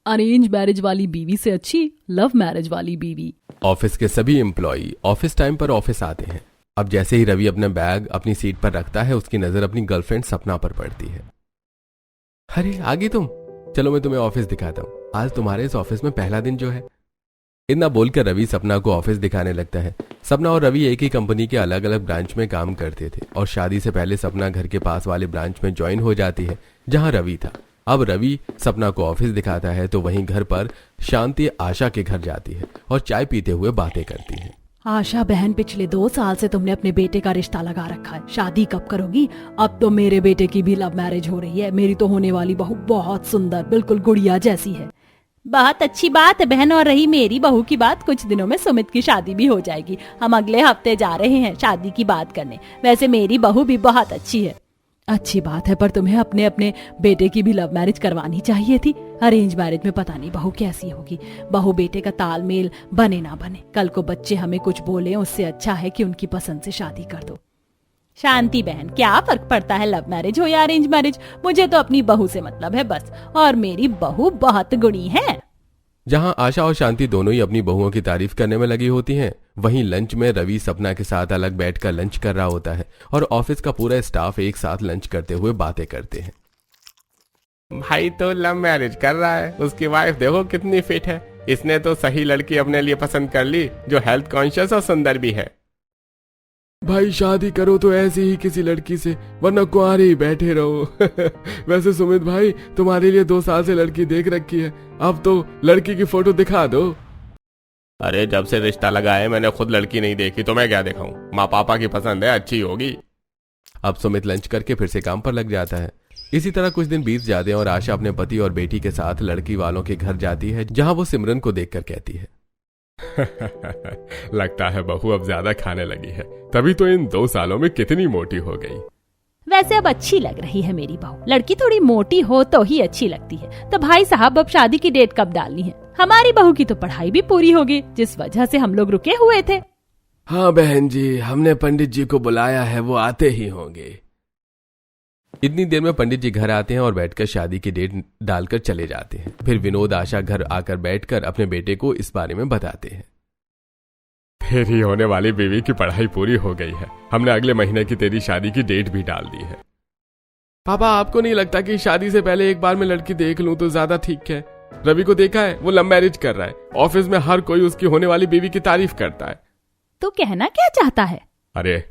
Arrange marriage वाली बीवी से अच्छी लव मैरिज वाली बीवी। ऑफिस के सभी एम्प्लॉई ऑफिस टाइम पर ऑफिस आते हैं। अब जैसे ही रवि अपना बैग अपनी सीट पर रखता है, उसकी नजर अपनी गर्लफ्रेंड सपना पर पड़ती है। अरे आ गई तुम, चलो मैं तुम्हें ऑफिस दिखाता हूँ। आज तुम्हारे इस ऑफिस में पहला दिन जो है। इतना बोलकर रवि सपना को ऑफिस दिखाने लगता है। सपना और रवि एक ही कंपनी के अलग अलग ब्रांच में काम करते थे और शादी से पहले सपना घर के पास वाले ब्रांच में ज्वाइन हो जाती है जहां रवि था। अब रवि सपना को ऑफिस दिखाता है तो वहीं घर पर शांति आशा के घर जाती है और चाय पीते हुए बातें करती है। आशा बहन, पिछले 2 साल से तुमने अपने बेटे का रिश्ता लगा रखा है, शादी कब करोगी? अब तो मेरे बेटे की भी लव मैरिज हो रही है। मेरी तो होने वाली बहू बहुत सुंदर, बिल्कुल गुड़िया जैसी है। बहुत अच्छी बात है बहन। और रही मेरी बहू की बात, कुछ दिनों में सुमित की शादी भी हो जाएगी। हम अगले हफ्ते जा रहे हैं शादी की बात करने। वैसे मेरी बहू भी बहुत अच्छी है। अच्छी बात है, पर तुम्हें अपने अपने बेटे की भी लव मैरिज करवानी चाहिए थी। अरेंज मैरिज में पता नहीं बहू कैसी होगी। बहू बेटे का तालमेल बने ना बने, कल को बच्चे हमें कुछ बोले, उससे अच्छा है कि उनकी पसंद से शादी कर दो। शांति बहन, क्या फर्क पड़ता है लव मैरिज हो या अरेंज मैरिज? मुझे तो अपनी बहू से मतलब है बस। और मेरी बहू बहुत गुणी है। जहां आशा और शांति दोनों ही अपनी बहुओं की तारीफ करने में लगी होती हैं, वहीं लंच में रवि सपना के साथ अलग बैठकर लंच कर रहा होता है और ऑफिस का पूरा स्टाफ एक साथ लंच करते हुए बातें करते हैं। भाई तो लव मैरिज कर रहा है, उसकी वाइफ देखो कितनी फिट है। इसने तो सही लड़की अपने लिए पसंद कर ली, जो हेल्थ कॉन्शियस और सुंदर भी है। भाई शादी करो तो ऐसी ही किसी लड़की से, वरना कुंवारे ही बैठे रहो। वैसे सुमित भाई, तुम्हारे लिए 2 साल से लड़की देख रखी है, अब तो लड़की की फोटो दिखा दो। अरे जब से रिश्ता लगा है मैंने खुद लड़की नहीं देखी, तो मैं क्या दिखाऊं? माँ पापा की पसंद है, अच्छी होगी। अब सुमित लंच करके फिर से काम पर लग जाता है। इसी तरह कुछ दिन बीत जाते हैं और आशा अपने पति और बेटी के साथ लड़की वालों के घर जाती है, जहां वो सिमरन को देखकर कहती है, लगता है बहू अब ज्यादा खाने लगी है, तभी तो इन 2 सालों में कितनी मोटी हो गई। वैसे अब अच्छी लग रही है मेरी बहू। लड़की थोड़ी मोटी हो तो ही अच्छी लगती है। तो भाई साहब, अब शादी की डेट कब डालनी है? हमारी बहू की तो पढ़ाई भी पूरी होगी, जिस वजह से हम लोग रुके हुए थे। हाँ बहन जी, हमने पंडित जी को बुलाया है, वो आते ही होंगे। इतनी देर में पंडित जी घर आते हैं और बैठकर शादी की डेट डालकर चले जाते हैं। फिर विनोद आशा घर आकर बैठकर अपने बेटे को इस बारे में बताते हैं। तेरी होने वाली बीवी की पढ़ाई पूरी हो गई है, हमने अगले महीने की तेरी शादी की डेट भी डाल दी है। पापा, आपको नहीं लगता कि शादी से पहले एक बार मैं लड़की देख लूं तो ज्यादा ठीक है? रवि को देखा है, वो लव मैरिज कर रहा है। ऑफिस में हर कोई उसकी होने वाली बीवी की तारीफ करता है। तो कहना क्या चाहता है? अरे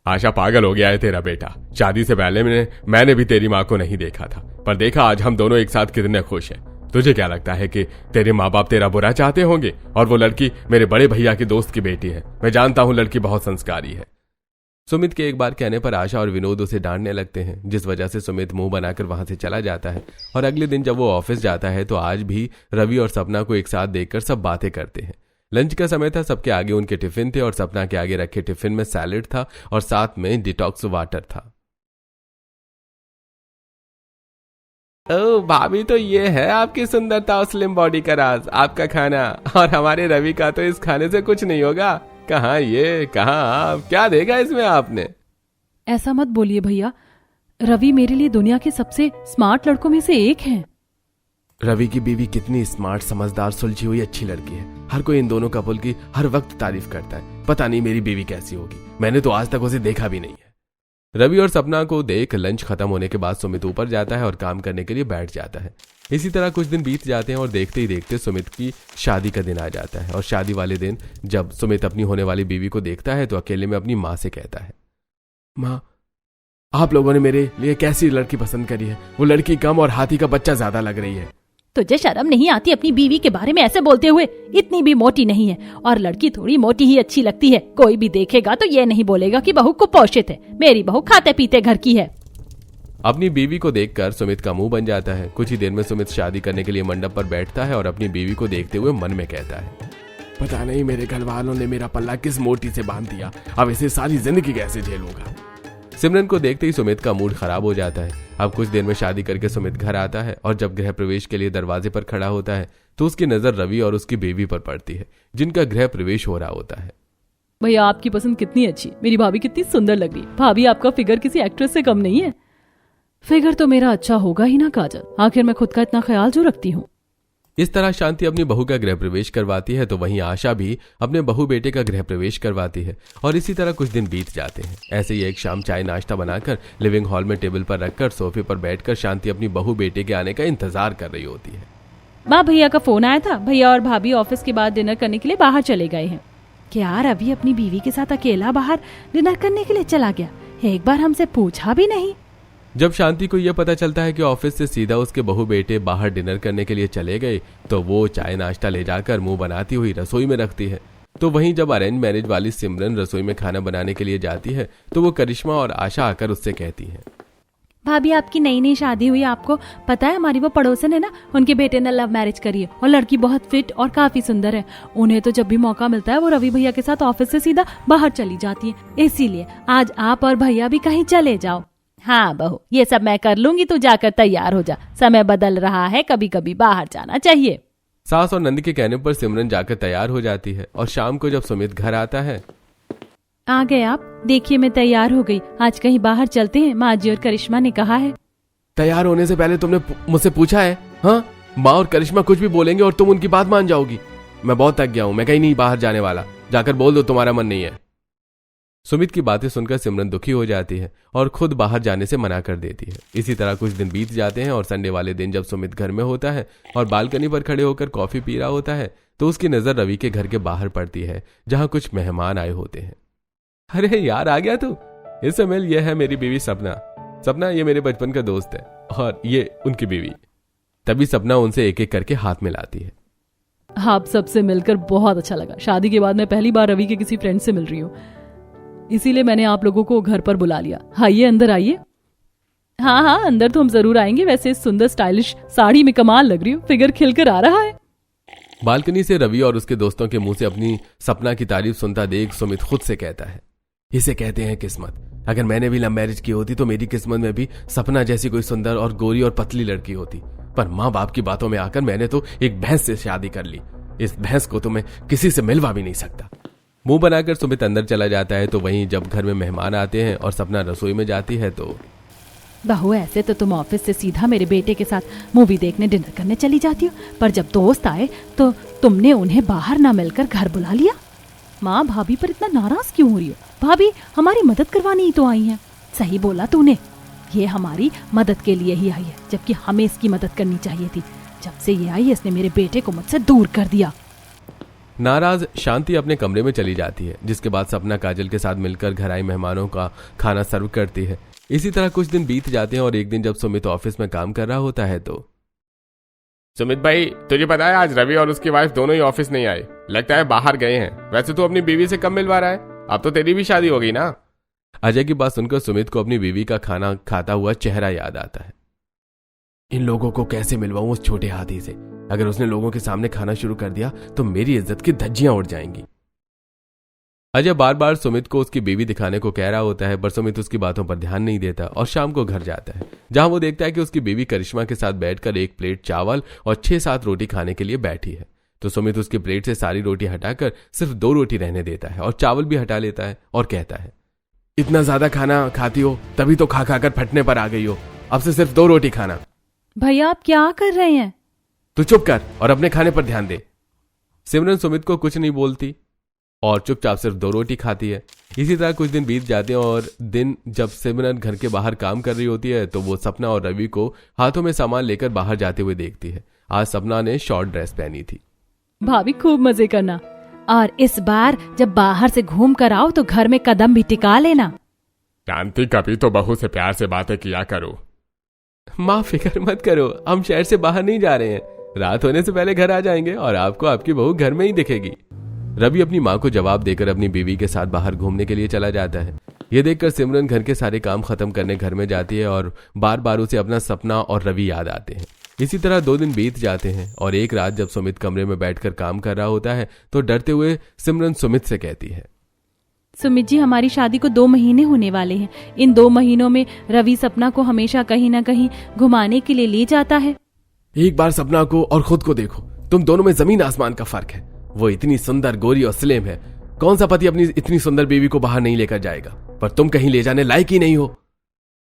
आशा, पागल हो गया है तेरा बेटा। शादी से पहले मैंने भी तेरी माँ को नहीं देखा था, पर देखा आज हम दोनों एक साथ कितने खुश हैं। तुझे क्या लगता है कि तेरे माँ बाप तेरा बुरा चाहते होंगे? और वो लड़की मेरे बड़े भैया की दोस्त की बेटी है। मैं जानता हूँ लड़की बहुत संस्कारी है। सुमित के एक बार कहने पर आशा और विनोद उसे डांटने लगते हैं, जिस वजह से सुमित मुंह बनाकर वहां से चला जाता है। और अगले दिन जब वो ऑफिस जाता है तो आज भी रवि और सपना को एक साथ देखकर सब बातें करते हैं। लंच का समय था, सबके आगे उनके टिफिन थे और सपना के आगे रखे टिफिन में सैलेड था और साथ में डिटॉक्स वाटर था। ओ भाभी, तो ये है आपकी सुंदरता और स्लिम बॉडी का राज, आपका खाना। और हमारे रवि का तो इस खाने से कुछ नहीं होगा। कहाँ ये, कहाँ आप, क्या देगा इसमें आपने? ऐसा मत बोलिए भैया, रवि मेरे लिए दुनिया के सबसे स्मार्ट लड़कों में से एक है। रवि की बीवी कितनी स्मार्ट, समझदार, सुलझी हुई अच्छी लड़की है। हर कोई इन दोनों कपल की हर वक्त तारीफ करता है। पता नहीं मेरी बीवी कैसी होगी, मैंने तो आज तक उसे देखा भी नहीं है। रवि और सपना को देख लंच खत्म होने के बाद सुमित ऊपर जाता है और काम करने के लिए बैठ जाता है। इसी तरह कुछ दिन बीत जाते हैं और देखते ही देखते सुमित की शादी का दिन आ जाता है। और शादी वाले दिन जब सुमित अपनी होने वाली बीवी को देखता है तो अकेले में अपनी माँ से कहता है, माँ, आप लोगों ने मेरे लिए कैसी लड़की पसंद करी है? वो लड़की कम और हाथी का बच्चा ज्यादा लग रही है। तुझे शर्म नहीं आती अपनी बीवी के बारे में ऐसे बोलते हुए? इतनी भी मोटी नहीं है, और लड़की थोड़ी मोटी ही अच्छी लगती है। कोई भी देखेगा तो ये नहीं बोलेगा कि बहू कुपोषित है। मेरी बहू खाते पीते घर की है। अपनी बीवी को देखकर सुमित का मुंह बन जाता है। कुछ ही देर में सुमित शादी करने के लिए मंडप पर बैठता है और अपनी बीवी को देखते हुए मन में कहता है, पता नहीं मेरे घर वालों ने मेरा पल्ला किस मोटी से बांध दिया, अब इसे सारी जिंदगी कैसे झेलूंगा। सिमरन को देखते ही सुमित का मूड खराब हो जाता है। अब कुछ देर में शादी करके सुमित घर आता है और जब गृह प्रवेश के लिए दरवाजे पर खड़ा होता है तो उसकी नजर रवि और उसकी बेबी पर पड़ती है, जिनका गृह प्रवेश हो रहा होता है। भैया, आपकी पसंद कितनी अच्छी, मेरी भाभी कितनी सुंदर लग रही। भाभी, आपका फिगर किसी एक्ट्रेस से कम नहीं है। फिगर तो मेरा अच्छा होगा ही ना काजल, आखिर मैं खुद का इतना ख्याल जो रखती हूँ। इस तरह शांति अपनी बहू का गृह प्रवेश करवाती है तो वहीं आशा भी अपने बहू बेटे का गृह प्रवेश करवाती है। और इसी तरह कुछ दिन बीत जाते हैं। ऐसे ही एक शाम चाय नाश्ता बनाकर लिविंग हॉल में टेबल पर रखकर सोफे पर बैठकर शांति अपनी बहू बेटे के आने का इंतजार कर रही होती है। माँ, भैया का फोन आया था। भैया और भाभी ऑफिस के बाद डिनर करने के लिए बाहर चले गए हैं। क्या रवि अपनी बीवी के साथ अकेला बाहर डिनर करने के लिए चला गया? एक बार हमसे पूछा भी नहीं। जब शांति को यह पता चलता है कि ऑफिस से सीधा उसके बहू बेटे बाहर डिनर करने के लिए चले गए तो वो चाय नाश्ता ले जाकर मुंह बनाती हुई रसोई में रखती है। तो वहीं जब अरेंज मैरिज वाली सिमरन रसोई में खाना बनाने के लिए जाती है तो वो करिश्मा और आशा आकर उससे कहती है, भाभी आपकी नई शादी हुई, आपको पता है हमारी वो पड़ोसन है ना, उनके बेटे ने लव मैरिज करी है और लड़की बहुत फिट और काफी सुंदर है। उन्हें तो जब भी मौका मिलता है वो रवि भैया के साथ ऑफिस से सीधा बाहर चली जाती है। इसीलिए आज आप और भैया भी कहीं चले जाओ। हाँ बहू, ये सब मैं कर लूंगी, तू जाकर तैयार हो जा, समय बदल रहा है, कभी कभी बाहर जाना चाहिए। सास और नंद के कहने पर सिमरन जाकर तैयार हो जाती है और शाम को जब सुमित घर आता है, आ गए आप, देखिए मैं तैयार हो गई, आज कहीं बाहर चलते हैं, माँ जी और करिश्मा ने कहा है। तैयार होने से पहले तुमने मुझसे पूछा है? हाँ, माँ और करिश्मा कुछ भी बोलेंगे और तुम उनकी बात मान जाओगी। मैं बहुत थक गया हूँ, मैं कहीं नहीं बाहर जाने वाला, जाकर बोल दो तुम्हारा मन नहीं है। सुमित की बातें सुनकर सिमरन दुखी हो जाती है और खुद बाहर जाने से मना कर देती है। इसी तरह कुछ दिन बीत जाते हैं और संडे वाले दिन जब सुमित घर में होता है और बालकनी पर खड़े होकर कॉफी पी रहा होता है तो उसकी नजर रवि के घर के बाहर पड़ती है जहां कुछ मेहमान आए होते हैं। अरे यार, आ गया तू। इस समय यह है मेरी बीवी सपना। सपना ये मेरे बचपन का दोस्त है और ये उनकी बीवी। तभी सपना उनसे एक एक करके हाथ मिलाती है। आप सबसे मिलकर बहुत अच्छा लगा। शादी के बाद मैं पहली बार रवि के किसी फ्रेंड से मिल रही हूँ, इसीलिए मैंने आप लोगों को घर पर बुला लिया। आइए अंदर आइए। हाँ, अंदर तो हम जरूर आएंगे। वैसे इस सुंदर स्टाइलिश साड़ी में कमाल लग रही हूँ, फिगर खिलकर आ रहा है। बालकनी से रवि और उसके दोस्तों के मुंह से अपनी सपना की तारीफ सुनता देख सुमित खुद से कहता है, इसे कहते हैं किस्मत। अगर मैंने भी लव मैरिज की होती तो मेरी किस्मत में भी सपना जैसी कोई सुंदर और गोरी और पतली लड़की होती। पर माँ बाप की बातों में आकर मैंने तो एक भैंस से शादी कर ली। इस भैंस को तो मैं किसी से मिलवा भी नहीं सकता। मुंह बनाकर सुमित अंदर चला जाता है। तो वहीं जब घर में मेहमान आते हैं और सपना रसोई में जाती है तो, बहू ऐसे तो तुम ऑफिस से सीधा मेरे बेटे के साथ मूवी देखने डिनर करने चली जाती हो, पर जब दोस्त आए तो तुमने उन्हें बाहर ना मिलकर घर बुला लिया। माँ, भाभी पर इतना नाराज क्यों हो रही हो? भाभी हमारी मदद करवानी ही तो आई है। सही बोला तूने, ये हमारी मदद के लिए ही आई है, जबकि हमें इसकी मदद करनी चाहिए थी। जब से ये आई इसने मेरे बेटे को मुझसे दूर कर दिया। नाराज शांति अपने कमरे में चली जाती है, जिसके बाद सपना काजल के साथ मिलकर घर आए मेहमानों का खाना सर्व करती है। इसी तरह कुछ दिन बीत जाते हैं और एक दिन जब सुमित ऑफिस में काम कर रहा होता है तो, सुमित भाई, तुझे पता है आज रवि और उसकी वाइफ दोनों ही ऑफिस नहीं आए, लगता है बाहर गए हैं। वैसे तू अपनी बीवी से कब मिलवा रहा है? अब तो तेरी भी शादी हो गई ना। अजय की बात सुनकर सुमित को अपनी बीवी का खाना खाता हुआ चेहरा याद आता है। इन लोगों को कैसे मिलवाऊं उस छोटे हाथी से? अगर उसने लोगों के सामने खाना शुरू कर दिया तो मेरी इज्जत की धज्जियां उड़ जाएंगी। अजय बार बार सुमित को उसकी बीवी दिखाने को कह रहा होता है, पर सुमित उसकी बातों पर ध्यान नहीं देता और शाम को घर जाता है, जहां वो देखता है कि उसकी बीवी करिश्मा के साथ बैठकर एक प्लेट चावल और 6-7 रोटी खाने के लिए बैठी है। तो सुमित उसकी प्लेट से सारी रोटी हटाकर सिर्फ 2 रोटी रहने देता है और चावल भी हटा लेता है और कहता है, इतना ज्यादा खाना खाती हो तभी तो खा खाकर फटने पर आ गई हो, अब से सिर्फ 2 रोटी खाना। भैया आप क्या कर रहे हैं? तू चुप कर और अपने खाने पर ध्यान दे। सिमरन सुमित को कुछ नहीं बोलती और चुपचाप सिर्फ 2 रोटी खाती है। इसी तरह कुछ दिन बीत जाते हैं और दिन जब सिमरन घर के बाहर काम कर रही होती है तो वो सपना और रवि को हाथों में सामान लेकर बाहर जाते हुए देखती है। आज सपना ने शॉर्ट ड्रेस पहनी थी। भाभी खूब मजे करना, और इस बार जब बाहर से घूम कर आओ तो घर में कदम भी टिका लेना। शांति, कभी तो बहू से प्यार से बातें किया करो। माँ फिक्र मत करो, हम शहर से बाहर नहीं जा रहे हैं, रात होने से पहले घर आ जाएंगे और आपको आपकी बहू घर में ही दिखेगी। रवि अपनी माँ को जवाब देकर अपनी बीवी के साथ बाहर घूमने के लिए चला जाता है। ये देखकर सिमरन घर के सारे काम खत्म करने घर में जाती है और बार बार उसे अपना सपना और रवि याद आते हैं। इसी तरह 2 दिन बीत जाते हैं और एक रात जब सुमित कमरे में बैठकर काम कर रहा होता है तो डरते हुए सिमरन सुमित से कहती है, सुमित जी हमारी शादी को 2 महीने होने वाले हैं। इन 2 महीनों में रवि सपना को हमेशा कहीं ना कहीं घुमाने के लिए ले जाता है। एक बार सपना को और खुद को देखो, तुम दोनों में जमीन आसमान का फर्क है। वो इतनी सुंदर गोरी और स्लिम है, कौन सा पति अपनी इतनी सुंदर बीवी को बाहर नहीं लेकर जाएगा, पर तुम कहीं ले जाने लायक ही नहीं हो।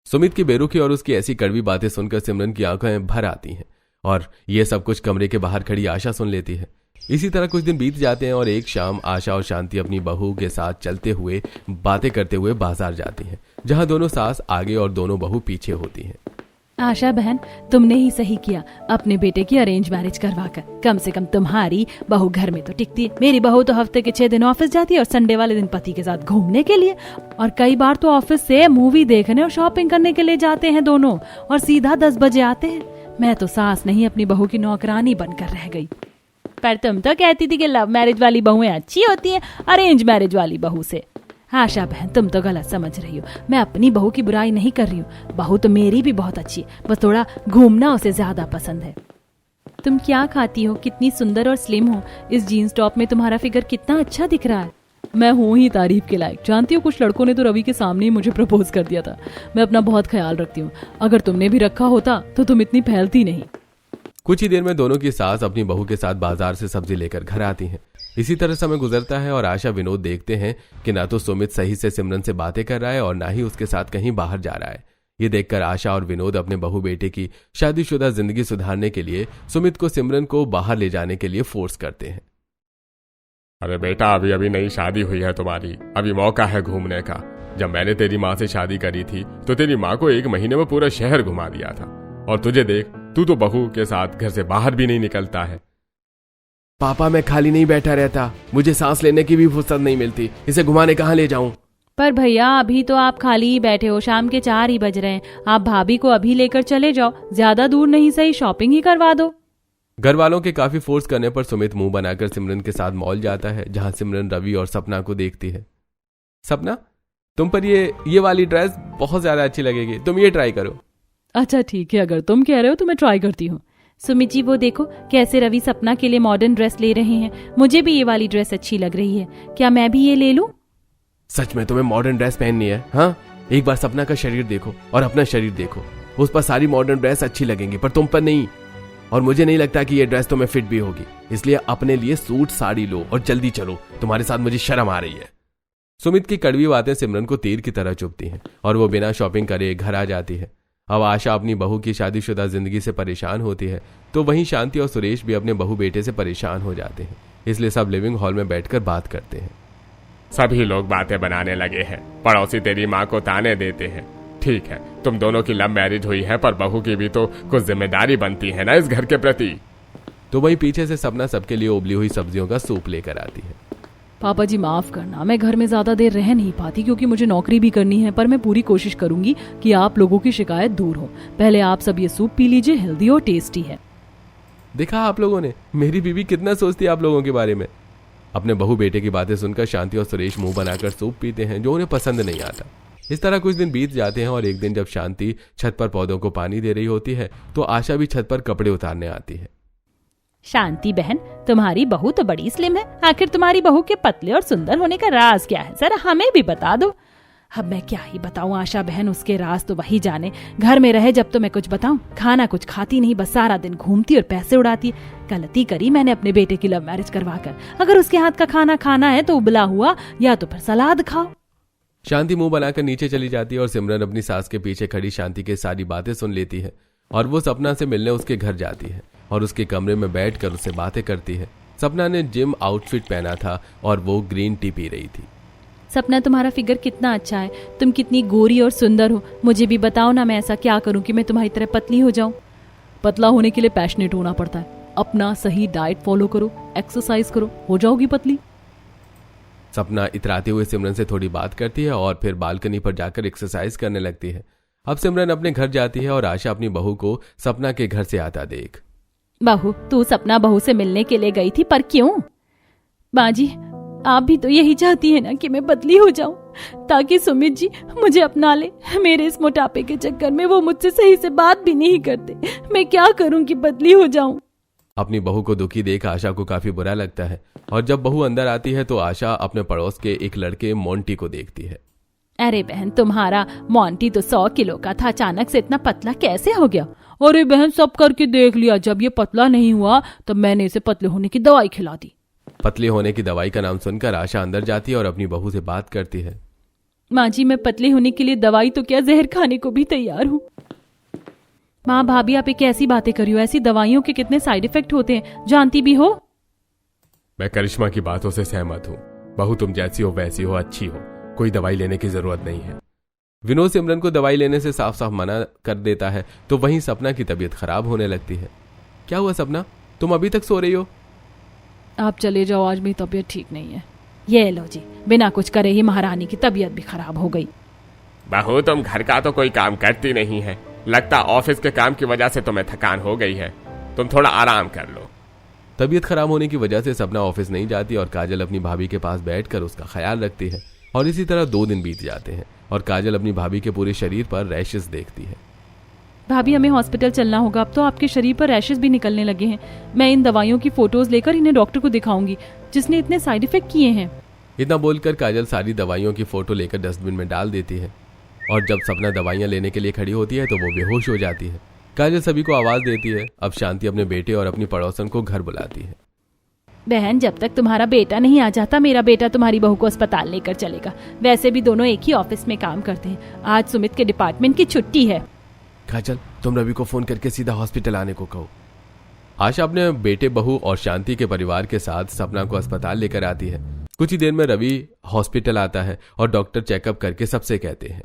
सुमित की बेरुखी और उसकी ऐसी कड़वी बातें सुनकर सिमरन की आंखें भर आती हैं और ये सब कुछ कमरे के बाहर खड़ी आशा सुन लेती है। इसी तरह कुछ दिन बीत जाते हैं और एक शाम आशा और शांति अपनी बहू के साथ चलते हुए बातें करते हुए बाजार जाती हैं, जहां दोनों सास आगे और दोनों बहू पीछे होती हैं। आशा बहन, तुमने ही सही किया अपने बेटे की अरेंज मैरिज करवाकर। कम से कम तुम्हारी बहू घर में तो टिकती है। मेरी बहू तो हफ्ते के 6 दिन ऑफिस जाती है और संडे वाले दिन पति के साथ घूमने के लिए, और कई बार तो ऑफिस से मूवी देखने और शॉपिंग करने के लिए जाते हैं दोनों, और सीधा 10 बजे आते हैं। मैं तो सास नहीं, अपनी बहू की नौकरानी बनकर रह गई। पर तुम तो कहती थी कि लव मैरिज वाली बहुएं अच्छी होती हैं अरेंज मैरिज वाली बहू से। आशा बहन, तुम तो गलत समझ रही हो। मैं अपनी बहू की बुराई नहीं कर रही हूँ। बहू तो मेरी भी बहुत अच्छी है, बस थोड़ा घूमना उसे ज्यादा पसंद है। तुम क्या खाती हो? कितनी सुंदर और स्लिम हो। इस जीन्स टॉप में तुम्हारा फिगर कितना अच्छा दिख रहा है। मैं हूँ ही तारीफ के लायक। जानती हो, कुछ लड़कों ने तो रवि के सामने ही मुझे प्रपोज कर दिया था। मैं अपना बहुत ख्याल रखती हूँ। अगर तुमने भी रखा होता तो तुम इतनी फैलती नहीं। कुछ ही देर में दोनों की सास अपनी बहू के साथ बाजार से सब्जी लेकर घर आती हैं। इसी तरह समय गुजरता है और आशा विनोद देखते हैं कि ना तो सुमित सही से सिमरन से बातें कर रहा है और ना ही उसके साथ कहीं बाहर जा रहा है। ये देखकर आशा और विनोद अपने बहू बेटे की शादीशुदा जिंदगी सुधारने के लिए सुमित को सिमरन को बाहर ले जाने के लिए फोर्स करते हैं। अरे बेटा, अभी अभी नई शादी हुई है तुम्हारी, अभी मौका है घूमने का। जब मैंने तेरी माँ से शादी करी थी तो तेरी माँ को 1 महीने में पूरा शहर घुमा दिया था, और तुझे देख, तू तो बहू के साथ घर से बाहर भी नहीं निकलता है। पापा, मैं खाली नहीं बैठा रहता, मुझे सांस लेने की भी फुर्सत नहीं मिलती। इसे घुमाने कहाँ ले जाऊं? पर भैया, अभी तो आप खाली ही बैठे हो, शाम के 4 ही बज रहे हैं। आप भाभी को अभी लेकर चले जाओ, ज्यादा दूर नहीं सही शॉपिंग ही करवा दो। घर वालों के काफी फोर्स करने पर सुमित मुंह बनाकर सिमरन के साथ मॉल जाता है, जहां सिमरन रवि और सपना को देखती है। सपना, तुम पर ये वाली ड्रेस बहुत ज्यादा अच्छी लगेगी, तुम ये ट्राई करो। अच्छा ठीक है, अगर तुम कह रहे हो तो मैं ट्राई करती हूँ। सुमित जी, वो देखो कैसे रवि सपना के लिए मॉडर्न ड्रेस ले रहे हैं। मुझे भी ये वाली ड्रेस अच्छी लग रही है, क्या मैं भी ये ले लूं? सच में तुम्हें मॉडर्न ड्रेस पहननी है? हाँ, एक बार सपना का शरीर देखो और अपना शरीर देखो, उस पर सारी मॉडर्न ड्रेस अच्छी लगेंगी पर तुम पर नहीं। और मुझे नहीं लगता कि ये ड्रेस तुम्हें फिट भी होगी, इसलिए अपने लिए सूट साड़ी लो और जल्दी चलो, तुम्हारे साथ मुझे शर्म आ रही है। सुमित की कड़वी बातें सिमरन को तीर की तरह चुभती हैं और वो बिना शॉपिंग करे घर आ जाती है। अब आशा अपनी बहू की शादीशुदा जिंदगी से परेशान होती है, तो वहीं शांति और सुरेश भी अपने बहू बेटे से परेशान हो जाते हैं। इसलिए सब लिविंग हॉल में बैठकर बात करते हैं। सभी लोग बातें बनाने लगे हैं। पड़ोसी तेरी माँ को ताने देते हैं। ठीक है, तुम दोनों की लव मैरिज हुई है, पर बहू की भी तो कुछ जिम्मेदारी बनती है ना इस घर के प्रति। तो वहीं पीछे से सपना सबके लिए उबली हुई सब्जियों का सूप लेकर आती है। पापा जी माफ करना, मैं घर में ज्यादा देर रह नहीं पाती क्योंकि मुझे नौकरी भी करनी है, पर मैं पूरी कोशिश करूंगी कि आप लोगों की शिकायत दूर हो। पहले आप सब ये सूप पी लीजिए, हेल्दी और टेस्टी है। देखा आप लोगों ने, मेरी बीवी कितना सोचती है आप लोगों के बारे में। अपने बहू बेटे की बातें सुनकर शांति और सुरेश मुंह बनाकर सूप पीते हैं, जो उन्हें पसंद नहीं आता। इस तरह कुछ दिन बीत जाते हैं और एक दिन जब शांति छत पर पौधों को पानी दे रही होती है तो आशा भी छत पर कपड़े उतारने आती है। शांति बहन, तुम्हारी बहू तो बड़ी स्लिम है। आखिर तुम्हारी बहू के पतले और सुंदर होने का राज क्या है, जरा हमें भी बता दो। अब मैं क्या ही बताऊं आशा बहन, उसके राज तो वही जाने। घर में रहे जब तो मैं कुछ बताऊं, खाना कुछ खाती नहीं, बस सारा दिन घूमती और पैसे उड़ाती। गलती करी मैंने अपने बेटे की लव मैरिज करवाकर। अगर उसके हाथ का खाना खाना है तो उबला हुआ या तो फिर सलाद खाओ। शांति मुंह बनाकर नीचे चली जाती है और सिमरन अपनी सास के पीछे खड़ी शांति के सारी बातें सुन लेती है और वो सपना से मिलने उसके घर जाती है और उसके कमरे में बैठकर उससे बातें करती है। सपना ने जिम आउटफिट पहना था और वो ग्रीन टी पी रही थी। सपना, तुम्हारा फिगर कितना अच्छा है, तुम कितनी गोरी और सुंदर हो। मुझे भी बताओ ना, मैं ऐसा क्या करूं कि मैं तुम्हारी तरह पतली हो जाऊं। पतला होने के लिए पैशनेट होना पड़ता है। अपना सही डाइट फॉलो करो, एक्सरसाइज करो, हो जाओगी पतली। सपना इतराते हुए सिमरन से थोड़ी बात करती है और फिर बालकनी पर जाकर एक्सरसाइज करने लगती है। अब सिमरन अपने घर जाती है और आशा अपनी बहू को सपना के घर से आता देख। बहू, तू सपना बहू से मिलने के लिए गई थी, पर क्यों? बाजी, आप भी तो यही चाहती है ना कि मैं पतली हो जाऊं ताकि सुमित जी मुझे अपना ले। मेरे इस मोटापे के चक्कर में वो मुझसे सही से बात भी नहीं करते। मैं क्या करूं कि पतली हो जाऊं? अपनी बहू को दुखी देख आशा को काफी बुरा लगता है और जब बहू अंदर आती है तो आशा अपने पड़ोस के एक लड़के मोंटी को देखती है। अरे बहन, तुम्हारा मोंटी तो 100 किलो का था, अचानक से इतना पतला कैसे हो गया? अरे बहन, सब करके देख लिया, जब ये पतला नहीं हुआ तब मैंने इसे पतले होने की दवाई खिला दी। पतले होने की दवाई का नाम सुनकर आशा अंदर जाती है और अपनी बहू से बात करती है। माँ जी, मैं पतले होने के लिए दवाई तो क्या, जहर खाने को भी तैयार हूँ। माँ भाभी आप ये कैसी बातें करी हो? ऐसी दवाइयों के कितने साइड इफेक्ट होते हैं, जानती भी हो। मैं करिश्मा की बातों से सहमत हूँ। बहू तुम जैसी हो वैसी हो, अच्छी हो, कोई दवाई लेने की जरूरत नहीं है। विनोद सिमरन को दवाई लेने से साफ साफ मना कर देता है तो वहीं सपना की तबीयत खराब होने लगती है। क्या हुआ सपना, तुम अभी तक सो रही हो? आप चले जाओ, आज मेरी तबीयत ठीक नहीं है। ये लो जी, बिना कुछ करे ही महारानी की तबीयत भी खराब हो गई। बहू तुम घर का तो कोई काम करती नहीं है, लगता ऑफिस के काम की वजह से तुम्हें थकान हो गई है, तुम थोड़ा आराम कर लो। तबीयत खराब होने की वजह से सपना ऑफिस नहीं जाती और काजल अपनी भाभी के पास बैठकर उसका ख्याल रखती है। और इसी तरह 2 दिन बीत जाते हैं और काजल अपनी भाभी के पूरे शरीर पर रैशेस देखती है। भाभी हमें हॉस्पिटल चलना होगा, अब तो आपके शरीर पर रैशेस भी निकलने लगे हैं। मैं इन दवाइयों की फोटोज लेकर इन्हें डॉक्टर को दिखाऊंगी जिसने इतने साइड इफेक्ट किए हैं। इतना बोलकर काजल सारी दवाइयों की फोटो लेकर डस्टबिन में डाल देती है और जब सपना दवाइयां लेने के लिए खड़ी होती है तो वो बेहोश हो जाती है। काजल सभी को आवाज देती है। अब शांति अपने बेटे और अपनी पड़ोसन को घर बुलाती है। बहन, जब तक तुम्हारा बेटा नहीं आ जाता मेरा बेटा तुम्हारी बहू को अस्पताल लेकर चलेगा। वैसे भी दोनों एक ही ऑफिस में काम करते हैं। आज सुमित के डिपार्टमेंट की छुट्टी है। काजल, तुम रवि को फोन करके सीधा हॉस्पिटल आने को कहो। आशा अपने बेटे, बहू और शांति के परिवार के साथ सपना को अस्पताल लेकर आती है। कुछ ही देर में रवि हॉस्पिटल आता है और डॉक्टर चेकअप करके सबसे कहते हैं,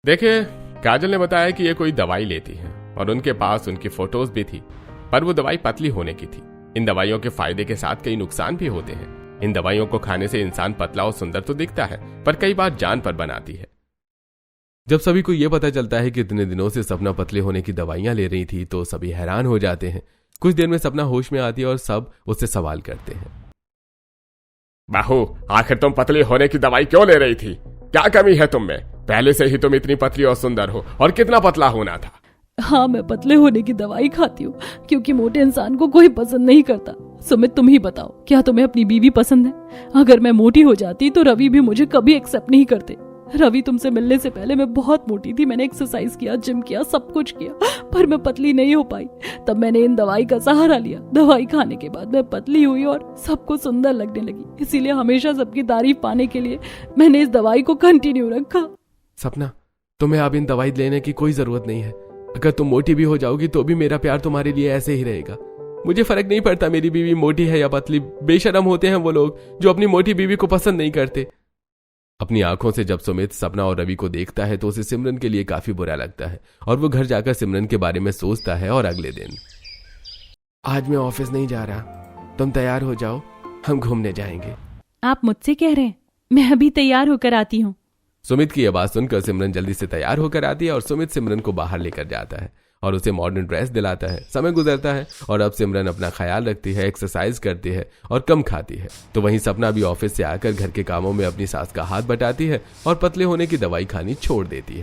देखिए काजल ने बताया कि ये कोई दवाई लेती है और उनके पास उनकी फोटोज भी थी, पर वो दवाई पतली होने की थी। इन दवाइयों के फायदे के साथ कई नुकसान भी होते हैं। इन दवाइयों को खाने से इंसान पतला और सुंदर तो दिखता है, पर कई बार जान पर बनाती है। जब सभी को यह पता चलता है कि इतने दिनों से सपना पतले होने की दवाइयां ले रही थी तो सभी हैरान हो जाते हैं। कुछ देर में सपना होश में आती है और सब उससे सवाल करते हैं, बहू आखिर तुम पतली होने की दवाई क्यों ले रही थी? क्या कमी है तुम में? पहले से ही तुम इतनी पतली और सुंदर हो, और कितना पतला होना था। हाँ, मैं पतले होने की दवाई खाती हूँ क्योंकि मोटे इंसान को कोई पसंद नहीं करता। सुमित तुम ही बताओ, क्या तुम्हें अपनी बीवी पसंद है? अगर मैं मोटी हो जाती तो रवि भी मुझे कभी एक्सेप्ट नहीं करते। रवि तुमसे मिलने से पहले मैं बहुत मोटी थी। मैंने एक्सरसाइज किया, जिम किया, सब कुछ किया, पर मैं पतली नहीं हो पाई। तब मैंने इन दवाई का सहारा लिया। दवाई खाने के बाद मैं पतली हुई और सबको सुंदर लगने लगी। इसीलिए हमेशा सबकी तारीफ पाने के लिए मैंने इस दवाई को कंटिन्यू रखा। सपना, तुम्हें अब इन दवाई लेने की कोई जरूरत नहीं है। अगर तुम मोटी भी हो जाओगी तो भी मेरा प्यार तुम्हारे लिए ऐसे ही रहेगा। मुझे फर्क नहीं पड़ता मेरी बीवी मोटी है या पतली। बेशरम होते हैं वो लोग जो अपनी मोटी बीवी को पसंद नहीं करते। अपनी आंखों से जब सुमित सपना और रवि को देखता है तो उसे सिमरन के लिए काफी बुरा लगता है और वो घर जाकर सिमरन के बारे में सोचता है। और अगले दिन, आज मैं ऑफिस नहीं जा रहा, तुम तैयार हो जाओ, हम घूमने जाएंगे। आप मुझसे कह रहे हैं? मैं अभी तैयार होकर आती हूँ। सुमित की आवाज सुनकर सिमरन जल्दी से तैयार होकर आती है और सुमित सिमरन को बाहर लेकर जाता है और उसे मॉडर्न ड्रेस दिलाता है। समय गुजरता है और अब सिमरन अपना ख्याल रखती है, एक्सरसाइज करती है और कम खाती है। तो वहीं सपना भी ऑफिस से आकर घर के कामों में अपनी सास का हाथ बटाती है और पतले होने की दवाई खानी छोड़ देती है।